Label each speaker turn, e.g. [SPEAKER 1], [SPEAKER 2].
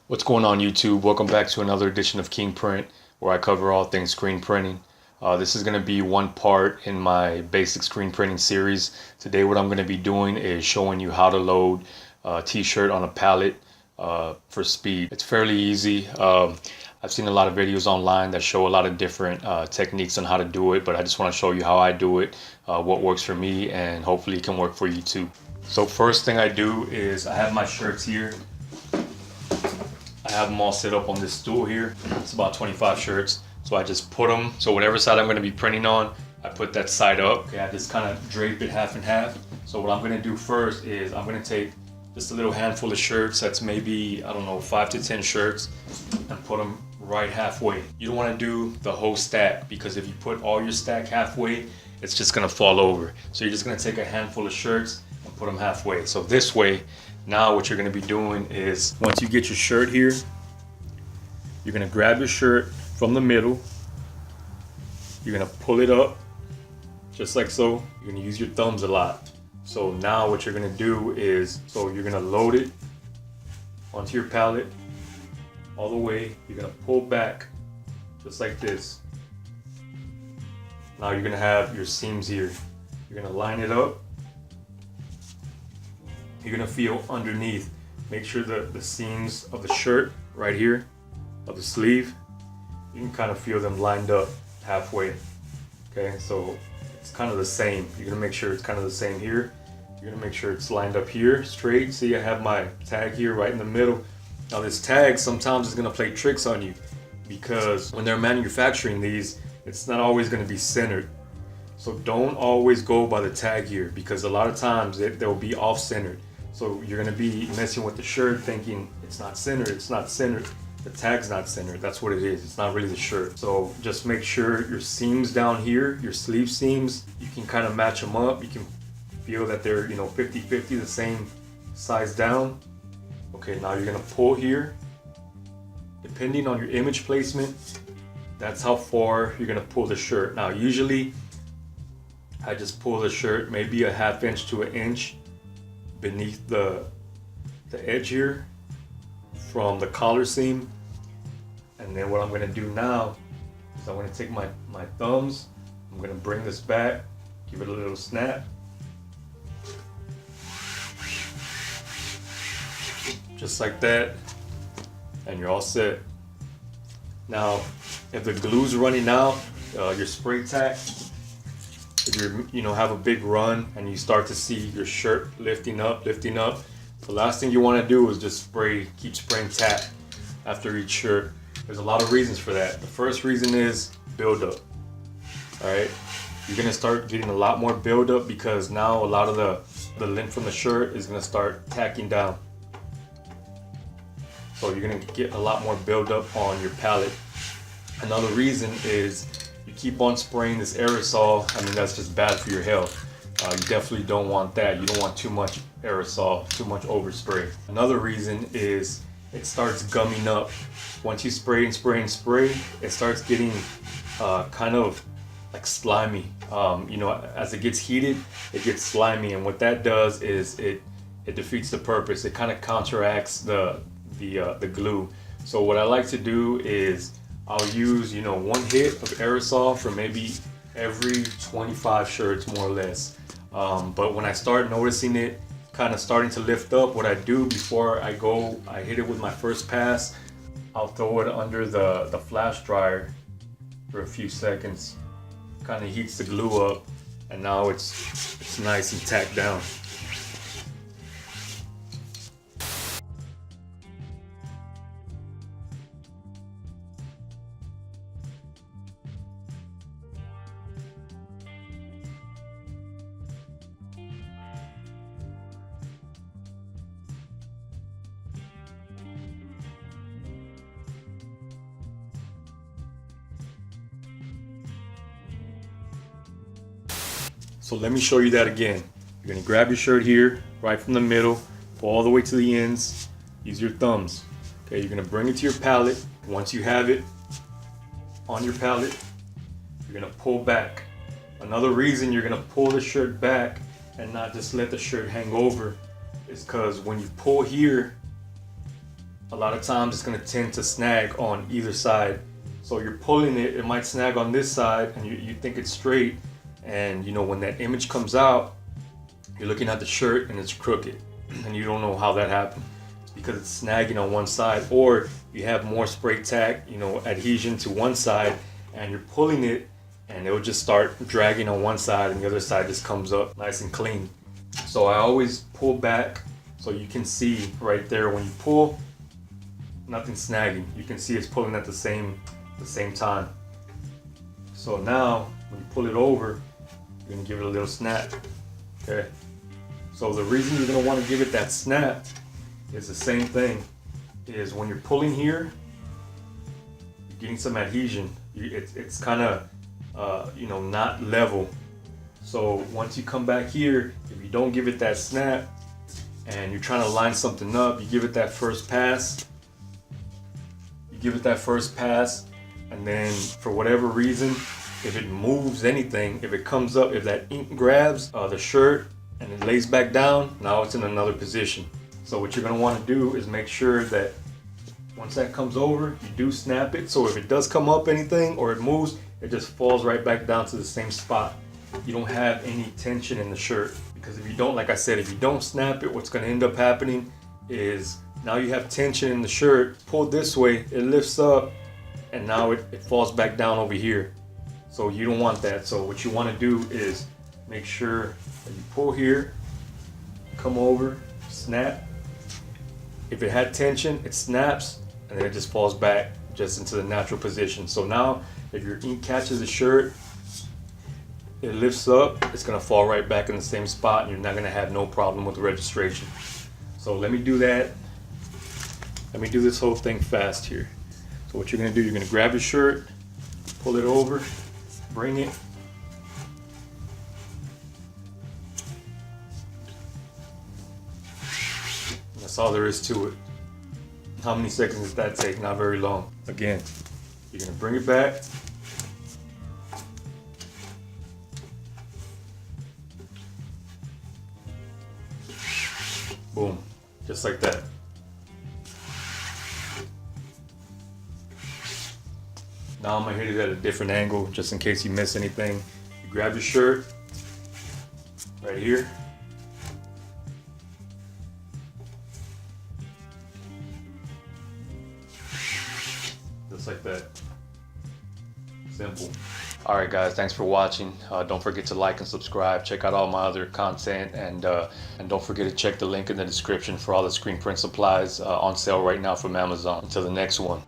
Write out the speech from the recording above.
[SPEAKER 1] What's going on YouTube? Welcome back to another edition of King Print, where I cover all things screen printing. This is going to be one part in my basic screen printing series. Today what I'm going to be doing is showing you how to load a t-shirt on a pallet for speed. It's fairly easy. I've seen a lot of videos online that show a lot of different techniques on how to do it, but I just want to show you how I do it, what works for me, and hopefully it can work for you too. So first thing I do is I have my shirts here. I have them all set up on this stool here. It's about 25 shirts. So I just put them, so whatever side I'm going to be printing on, I put that side up. Okay, I just kind of drape it half and half. So what I'm going to do first is I'm going to take just a little handful of shirts, that's maybe, I don't know, 5 to 10 shirts, and put them right halfway. You don't want to do the whole stack, because if you put all your stack halfway, it's just going to fall over. So you're just going to take a handful of shirts and put them halfway. So this way, now what you're going to be doing is, once you get your shirt here, you're going to grab your shirt from the middle, you're going to pull it up just like so. You're going to use your thumbs a lot. So now what you're going to do is, so you're going to load it onto your pallet all the way. You're going to pull back just like this. Now you're going to have your seams here. You're going to line it up. You're going to feel underneath. Make sure that the seams of the shirt right here, of the sleeve, you can kind of feel them lined up halfway. Okay, so it's kind of the same. You're going to make sure it's kind of the same here. You're going to make sure it's lined up here straight. See, I have my tag here right in the middle. Now this tag sometimes is going to play tricks on you, because when they're manufacturing these, it's not always going to be centered. So don't always go by the tag here, because a lot of times they'll be off-centered. So you're going to be messing with the shirt thinking it's not centered, it's not centered. The tag's not centered, that's what it is. It's not really the shirt. So just make sure your seams down here, your sleeve seams, you can kind of match them up. You can feel that they're, 50-50, the same size down. Okay, now you're gonna pull here. Depending on your image placement, that's how far you're gonna pull the shirt. Now usually, I just pull the shirt maybe a ½ inch to an inch beneath the edge here from the collar seam. And then what I'm going to do now is I'm going to take my thumbs, I'm going to bring this back, give it a little snap, just like that, and you're all set. Now if the glue's running out, your spray tack, if you have a big run and you start to see your shirt lifting up, the last thing you want to do is just keep spraying tack after each shirt. There's a lot of reasons for that. The first reason is buildup. Alright, you're going to start getting a lot more buildup because now a lot of the lint from the shirt is going to start tacking down. So you're going to get a lot more buildup on your pallet. Another reason is you keep on spraying this aerosol. I mean, that's just bad for your health. You definitely don't want that. You don't want too much aerosol, too much overspray. Another reason is it starts gumming up. Once you spray and spray and spray, it starts getting kind of like slimy. As it gets heated, it gets slimy, and what that does is it defeats the purpose. It kind of counteracts the glue. So what I like to do is I'll use one hit of aerosol for maybe every 25 shirts, more or less. But when I start noticing it kind of starting to lift up, what I do before I hit it with my first pass, I'll throw it under the flash dryer for a few seconds. Kind of heats the glue up, and now it's nice and tacked down. So let me show you that again. You're gonna grab your shirt here, right from the middle, pull all the way to the ends, use your thumbs. Okay, you're gonna bring it to your pallet. Once you have it on your pallet, you're gonna pull back. Another reason you're gonna pull the shirt back and not just let the shirt hang over is because when you pull here, a lot of times it's going to tend to snag on either side. So you're pulling it, it might snag on this side and you think it's straight, and you know, when that image comes out, you're looking at the shirt and it's crooked and you don't know how that happened. It's because it's snagging on one side, or you have more spray tack, you know, adhesion to one side, and you're pulling it and it'll just start dragging on one side and the other side just comes up nice and clean. So I always pull back so you can see right there when you pull, nothing's snagging. You can see it's pulling at the same time. So now when you pull it over, you're gonna give it a little snap. Okay. So the reason you're gonna want to give it that snap is the same thing. Is when you're pulling here, you're getting some adhesion. It's kind of you know, not level. So once you come back here, if you don't give it that snap and you're trying to line something up, you give it that first pass. You give it that first pass, and then for whatever reason, if it moves anything, if it comes up, if that ink grabs the shirt and it lays back down, now it's in another position. So what you're gonna wanna do is make sure that once that comes over, you do snap it. So if it does come up anything or it moves, it just falls right back down to the same spot. You don't have any tension in the shirt, because if you don't, like I said, if you don't snap it, what's gonna end up happening is now you have tension in the shirt, pulled this way, it lifts up, and now it falls back down over here. So you don't want that. So what you want to do is make sure that you pull here, come over, snap. If it had tension, it snaps, and then it just falls back just into the natural position. So now if your ink catches the shirt, it lifts up, it's gonna fall right back in the same spot, and you're not gonna have no problem with the registration. So let me do that. Let me do this whole thing fast here. So what you're gonna do, you're gonna grab your shirt, pull it over, bring it. That's all there is to it. How many seconds does that take? Not very long. Again, you're gonna bring it back. Boom, just like that. Now I'm gonna hit it at a different angle just in case you miss anything. You grab your shirt right here. Just like that. Simple. Alright guys, thanks for watching. Don't forget to like and subscribe. Check out all my other content, and don't forget to check the link in the description for all the screen print supplies on sale right now from Amazon. Until the next one.